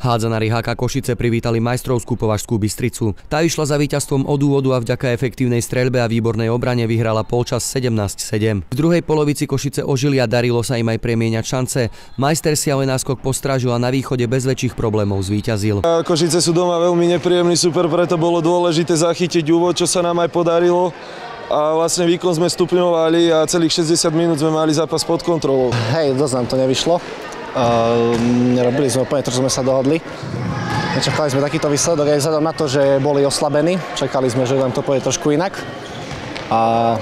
Hádzanári HK Košice privítali majstrovskú Považskú Bystricu. Tá išla za víťazstvom od úvodu a vďaka efektívnej streľbe a výbornej obrane vyhrala polčas 17-7. V druhej polovici Košice ožili a darilo sa im aj premieňať šance. Majster si ale náskok postrážil a na východe bez väčších problémov zvíťazil. Košice sú doma veľmi nepríjemný super, preto bolo dôležité zachytiť úvod, čo sa nám aj podarilo. A vlastne výkon sme stupňovali a celých 60 minút sme mali zápas pod kontrolou. Hej, dosť nám to nevyšlo. Nerobili sme úplne to, čo sme sa dohodli. Nečakali sme takýto výsledok aj vzhľadom na to, že boli oslabení. Čakali sme, že nám to pôjde trošku inak. A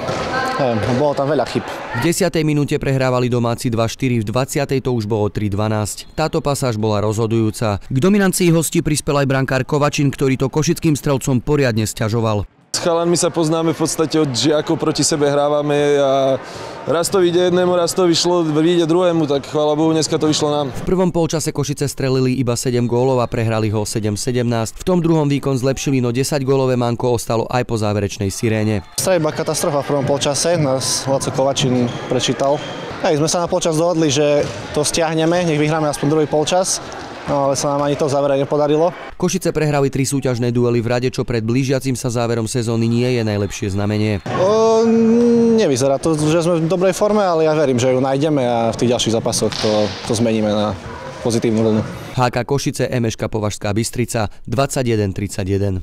bolo tam veľa chyb. V 10. minúte prehrávali domáci 2-4, v 20. to už bolo 3-12. Táto pasáž bola rozhodujúca. K dominancii hostí prispel aj brankár Kovačin, ktorý to košickým strelcom poriadne sťažoval. S chalanmi sa poznáme v podstate od žiakov, proti sebe hrávame a raz to vyjde jednému, raz to vyjde druhému, tak chvála Bohu, dneska to vyšlo nám. V prvom polčase Košice strelili iba 7 gólov a prehrali ho 7-17. V tom druhom výkon zlepšili, no 10-gólové manko ostalo aj po záverečnej siréne. Streľba katastrofa v prvom polčase, nás Laco Kovačin prečítal. Hej, sme sa na polčas dohodli, že to stiahneme, nech vyhráme aspoň druhý polčas. No, ale sa nám ani to v závere nepodarilo. Košice prehrali 3 súťažné duely v rade, čo pred blížiacim sa záverom sezóny nie je najlepšie znamenie. Nevyzerá to, že sme v dobrej forme, ale ja verím, že ju nájdeme a v tých ďalších zápasoch to zmeníme na pozitívnu vlnu. HK Košice, MŠK Považská Bystrica 21-31.